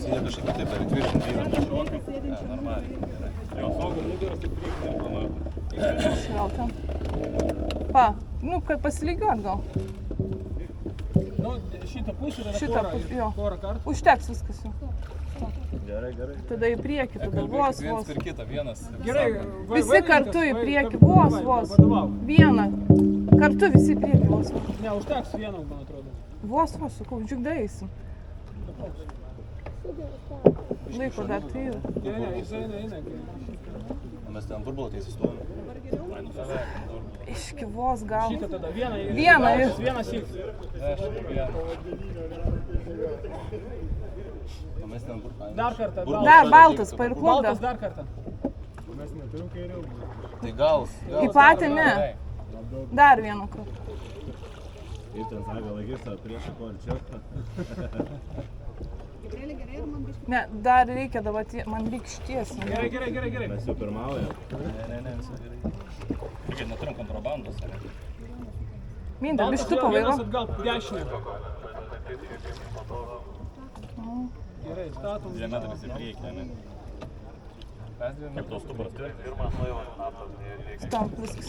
Jie kažkaip taip dar įtvirtinti vyrą. Normaliai. Jo saugo nugaras tik priekį. Gal ten. Pa, nu, kad pasilygiuot gal. Nu, šitą pusę yra Šitą pusę, jo. porą kartų. Užteks viskas jau. Gerai. Tada į priekį, tada vos. Viens per kitą, vienas. Gerai. Visi kartu į priekį, vos. Vieną. Kartu visi į priekį, vos. Ne, užteks vieną, man atrodo. Vos, sakau, džiugdai eisim. Laiko dar tai yra. Ne, jis eina. Mes ten burbulą teisės stovim. Iški vos gal. Šitą tada vieną. Vienas įks. Mes ten burbulą. Dar kartą. Dar baltas, pairkluk Baltas dar. dar kartą. Tai gal. Į patį ne. Dar vieną kartą. Ir ten sako, laikys tą priešą ko arčiau. Ne, dar reikia dabar, man reikia šties. Gerai. Mes jau pirmaujam. Ne, visą gerai. Taigi, neturim kontrabandos, ar ne? Minda, bištu pavairo. Vienas atgal, dešinę. Gerai, statom. 2 metrais į priekį, ne? Kaip tos stuburas turi? Stamp, viskas.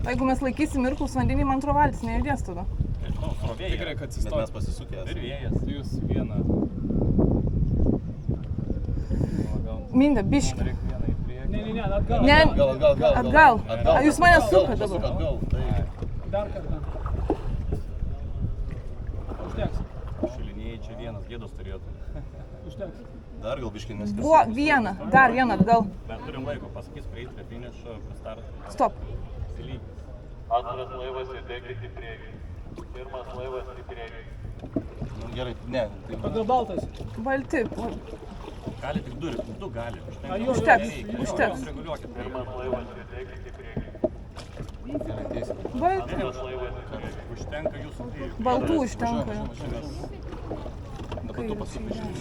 Jeigu mes laikysim irklus vandenį, man atrodo valtis nejudės tada. Nu, srovėja. Tikrai, kad atsistot. Bet mes pasisukės. Ir vėjas. Jūs vieną. Minda, biški. Reikia vieną į priekį. Ne, atgal. Ne, atgal. A, jūs mane sukat dabar. Atgal. Dar kartą. Užteks. Šulinėjai čia vienas, gėdos turėtų. Užteks. Dar gal biškai neskirsi. Buvo vieną, dar vieną atgal. Bet turim laiko, pasakys prieiti prie finišo, prie starto. Stop. Antras laivas judėkit į priekį. Pirmas laivas į priekį. Nu, gerai, ne. Tai Pagal baltas. Balti. gali tik du gali. Užteks. Reguliuokit. Pirmas laivas judėkit į priekį. Gerai, teisė. Balti. Antras laivas į priekį. Užtenka jūsų dviejų. Baltų užtenka. Dabar tu pasipažinai.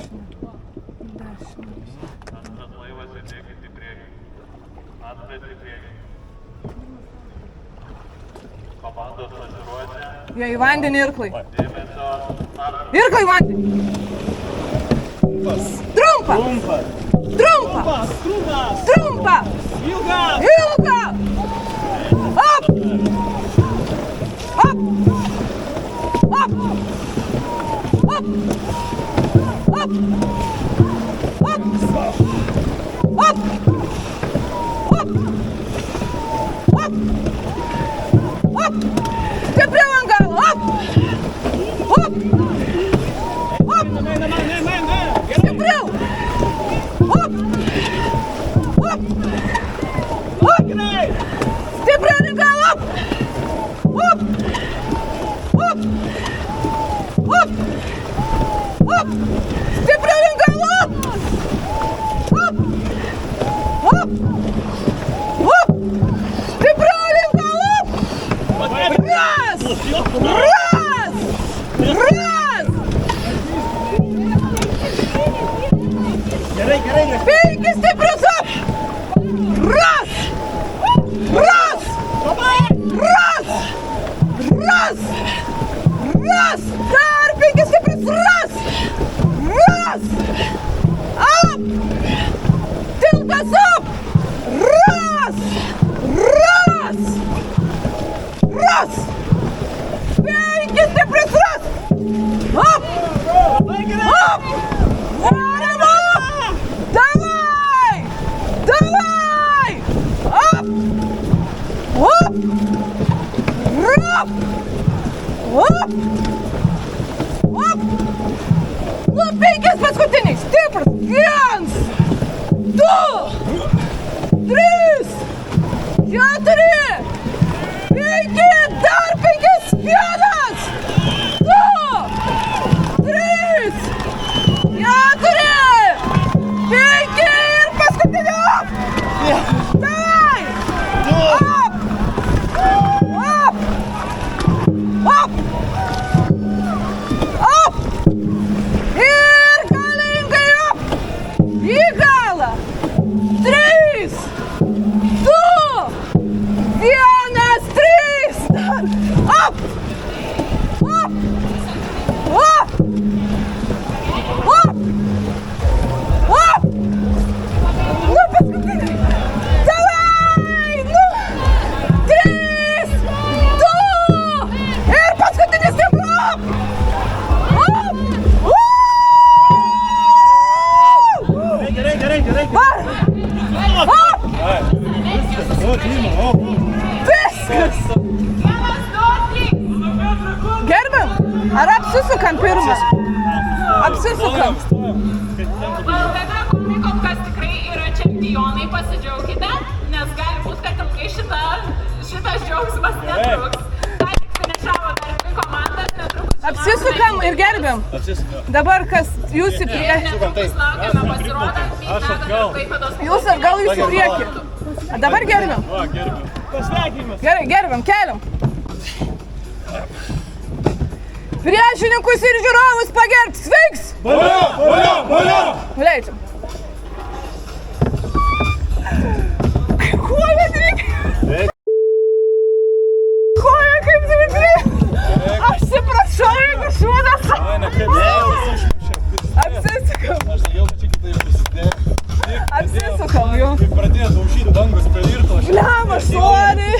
Antras laivas judėkit į priekį. Antras į priekį. Komandos pasiruošę. Jie į vandenį irklai. Dėmesio startas. Irklai į vandenį. Trumpa. Ilga. Up. Stipriau ant galo. Stipriau. Stipriau ant galo. Stipriau ant galo. Stipriau ant galo. Раз! Penki stiprius up! Ras! Dar penki stiprius! Ras! Up! Tiltas up! Ras! Penki stiprius! Ras! Up! Давай! Up! Nu, 5 paskutiniai, stiprus, 1, 2, 3, 4, 5, dar 5, 1, 2, 3, 4, 5 ir paskutiniai! Давай! Up! Ir galingai up! Į galą! 3, 2, Viskas! Gerbiam? Ar apsisukam pirmą? Apsisukam. Valdame komikom, kas tikrai yra čempionai, pasidžiaugkite, nes gali būti, kad ilgai šitas džiaugsmas netruks. Dar tik finišavo dar 2 komandas, netrukus. Apsisukam ir gerbiam. Dabar kas? Jūs į priekį. Netrukus laukiame pasirodant, Klaipėdos Jūs atgal, jūs į priekį. Dabar gerbiam. Pasveikinimas. Gerai, gerbiam, keliam. Priešininkus ir žiūrovus pagerbt, sveiks! Leidžiam. Koja reikia? Koja kaip dvigrį? Atsiprašau, jeigu šūdas. Apsisukam. Apsisukam jau. Pradėjo daužyti dangus per irklą. Bliama, sorry.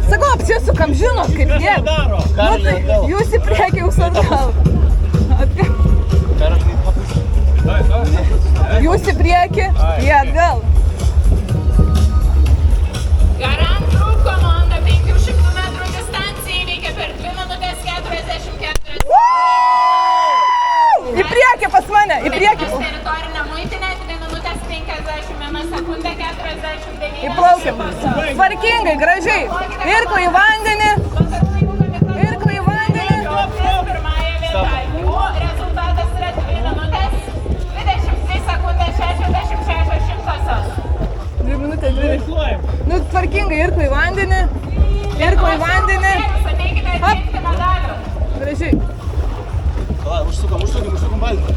Sakau, apsisukam, žinot, kaip jie. Nu, tai jūs į priekį, jūs atgal. Jūs į priekį, jie atgal. Garant Group komanda 500 metrų distanciją įveikė per 2 minutės 44. Į priekį pas mane, į priekį. Teritorinė muitinė 2 minutės 51 sekundę 49. Įplaukim. Tvarkingai, gražiai. Irklą į vandenį. Irklą į vandenį. Pirmąją vietą. O rezultatas yra 2 minutės 23 sekundės 66 šimtosios. 2 minutės 20. Nu, tvarkingai, irklą į vandenį. Irklą į vandenį. Ateikite atsiimti medalių. Gražiai. Užsukam valdą.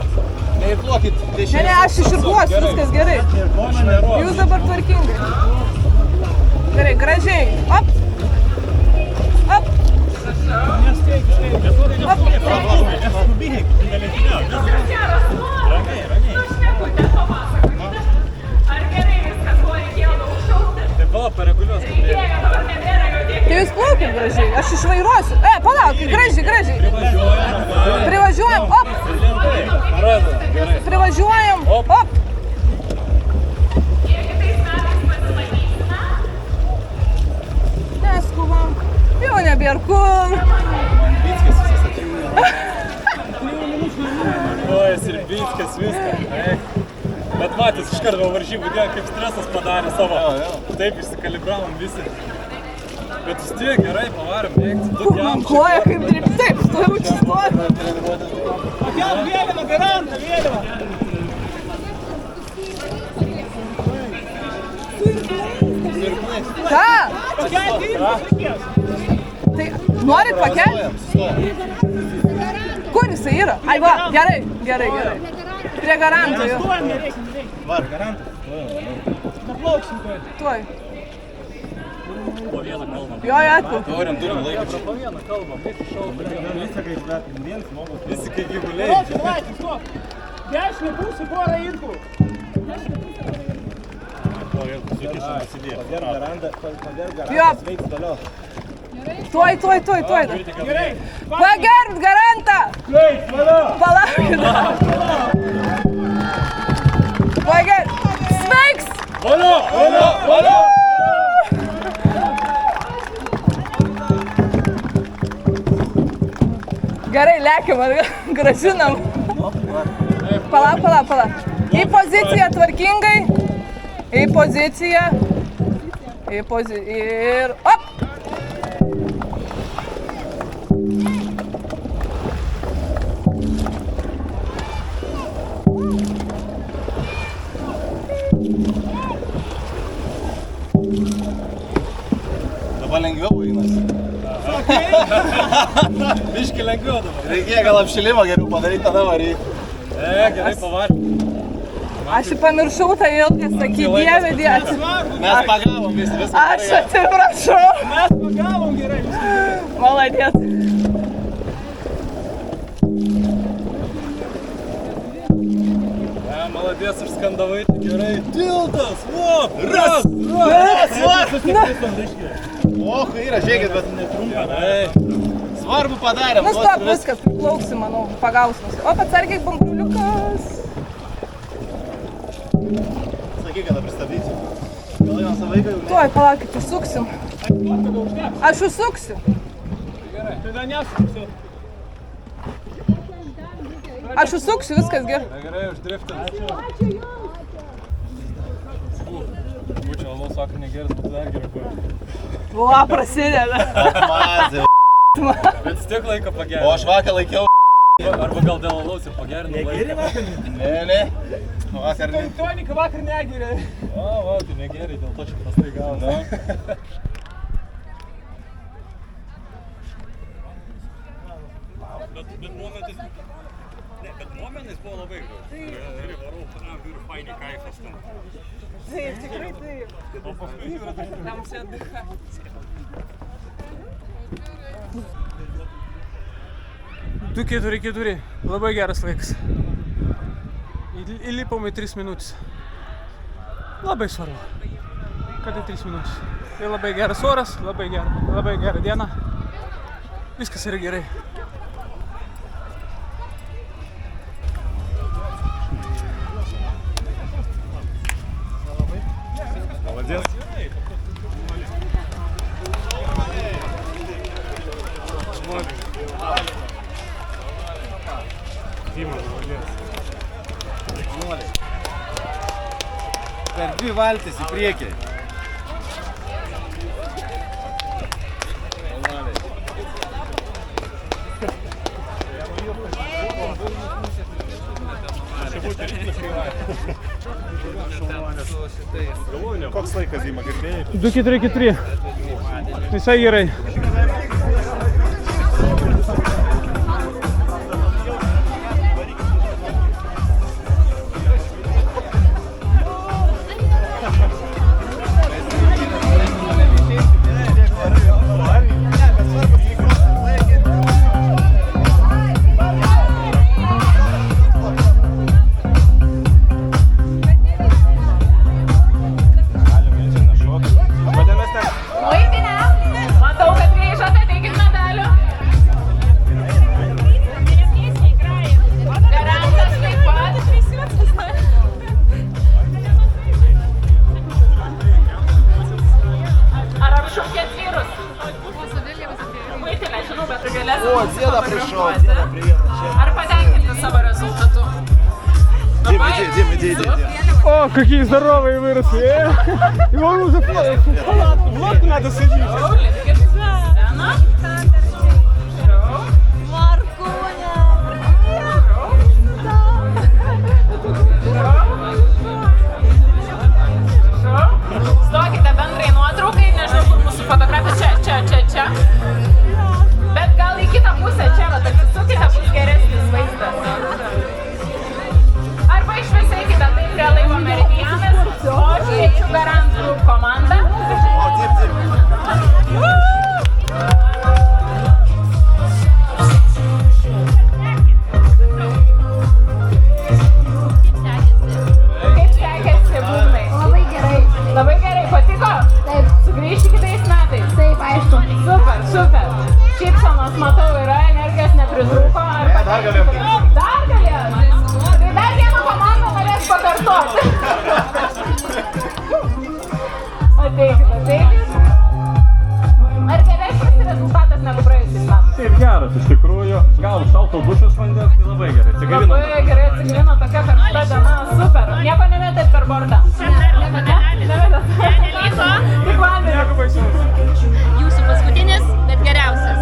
Neįpluokit. Ne, aš iširkluosiu, viskas gerai. Jūs dabar tvarkingai. Gerai, gražiai. Op. Op. Op. Ar gerai viskas, ko reikėjo daug šaukti? Tai pala, pareguliuos. Jėga dabar nebėra jo tiek. Tai jūs plaukit gražiai, aš išvairuosiu. Palaukit, gražiai. Privažiuojam, op. Privažiuojam, op. Ir kitais metais pasimatysime. Neskubam. Jau nebėr kur. Kojas ir Bickis, viską. Bet matys, iš karto varžybų dieną kaip stresas padarė savo. Taip išsikalibravom visi. Bet vis tiek gerai pavarėm, mėgti. Man koja kaip dirbt. Taip, stoju čia stoju. Pakelk vėliavą, garantą vėliavą. Ką? Pakelk vėliavą, reikės. Tai norit pakelti? Kur jisai yra? Ai va, gerai. Prie garanto jau. Stojam, nereikia. Var, garantas. Paplauksim tuoj. Tuoj. Jo, atpau. Turim laiką. Po vieną kalbą, kaip iššaukia. Visi kaip viens žmogus. Visi kaip gyvuliai. Laiptis, stop. Dešinė pusė, porą irklų. Pagerb garantas, Jo. veiks toliau. Tuoj. Gerai. Pagerbt garantą. Palaukit. Pagerbt. Sveiks. Valio! Gerai, lekiam, gražinam. Palauk. Į poziciją tvarkingai. Į poziciją. Ir op. Dabar lengviau einasi. Biški lengviau dabar. Reikėjo gal apšilimą geriau padaryti, tada varyti. Gerai pavarėm. Aš pamiršau tą ilgą, saky, dieve. Mes pagavom viską. Aš atsiprašau. Mes pagavom gerai. Молодец. Молодец, užskandavai, gerai. Tiltas, vop! Ras! O, yra, žiūrėkit, bet netrumpa. Svarbu padarėm. Nu stop, viskas, priklausy, manau, pagausimas. O, atsargiai, bambuliukas. Sakyk, kada pristabdysi. Tuoj, palaukit, užsuksim. Aš užsuksiu. Tada nesuksiu. Aš užsuksiu, viskas gerai. Gerai, uždriftinti. Būčiau alaus vakar negeras, būtų dar geriau buvo. Va, prasideda. Mazė. Bet vis tiek laiką O pagerinau. aš vakar laikiau. Arba gal dėl alaus ir pagerinau laiką. Ne. Vakar ne. Tonika vakar negeria. O, va, tai negerai, dėl to čia prastai gavo. Bet momentais buvo labai gražu. Ir varau, ir faini kaifas ten. Taip, tikrai taip. O paskui yra taip. Tam čia atdycha. Du 4-4. Labai geras laikas. Įlipom į 3 minutės. Labai svarbu. Kad į 3 minutės. Tai labai geras oras, labai gera diena. Viskas yra gerai. Молодец. Дима, молодец. Per 2 valtis į priekį. Koks laikas, Dima, girdėjai? 2-4-4. Visai gerai. Muitinė, matau, kad grįžote, teikit medalių. Garantas taip pat. Ar apšaukėt vyrus? Muitinė, žinau, bet galėsim fotografuoti. Ar patenkinti savo rezultatu? Дима, иди. О, какие здоровые выросли! Его уже в лодку надо садить. Stokite bendrai nuotraukai, nežinau, kur mūsų fotografija, čia. Bet gal į kitą pusę, čia, va, atsisukite, bus geresnis vaizdas. Arba išvesėkite tai prie laivo Meridianas, o aš kviečiu Garant Group komandą. Kaip sekėsi būgnai? Labai gerai. Labai gerai, patiko? Taip. Sugrįžti kitais metais? Taip, aišku. Super. Šypsenos matau yra, energijos nepritrūko. Ar Dar galėjom tik. Dar galėjom? Tai dar vieną komandą norės pakartoti. Ateikit. Ar geresnis rezultatas negu praėjusiais metais? Taip geras, iš tikrųjų. Gal šalto dušas vandens, tai labai gerai. Atsigailinu. Labai gerai atsigrino, tokia karšta diena, super. Nieko nemetėt per bortą? Nemetėt. Tik vandenį. Jūsų paskutinis, bet geriausias.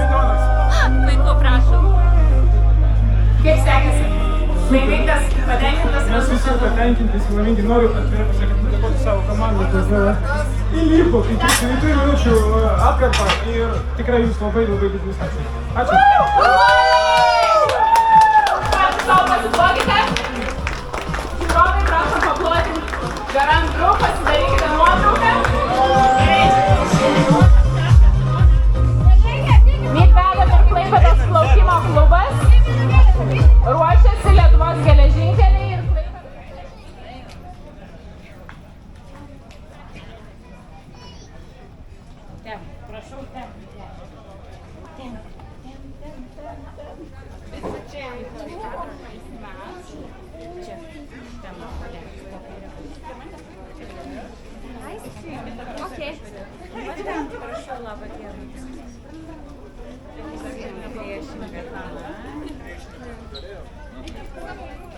Puiku, prašom. Kaip sekėsi? Laimingas, patenkintas Mes visi rezultatu? patenkinti, laimingi. Noriu atvirai pasakyti, padėkoti savo komandai, kad įlipo į 3 minučių atkarpą ir tikrai jūs labai didelis ačiū. Ačiū. Patys savo pasiduokite. Žiūrovai, prašom paploti Garant Group, pasidarykite nuotrauką. Mytvelio ir Klaipėdos plaukimo klubas ruošiasi Lietuvos geležinkeliai ir Klaipėdos. Prašau, galėjau.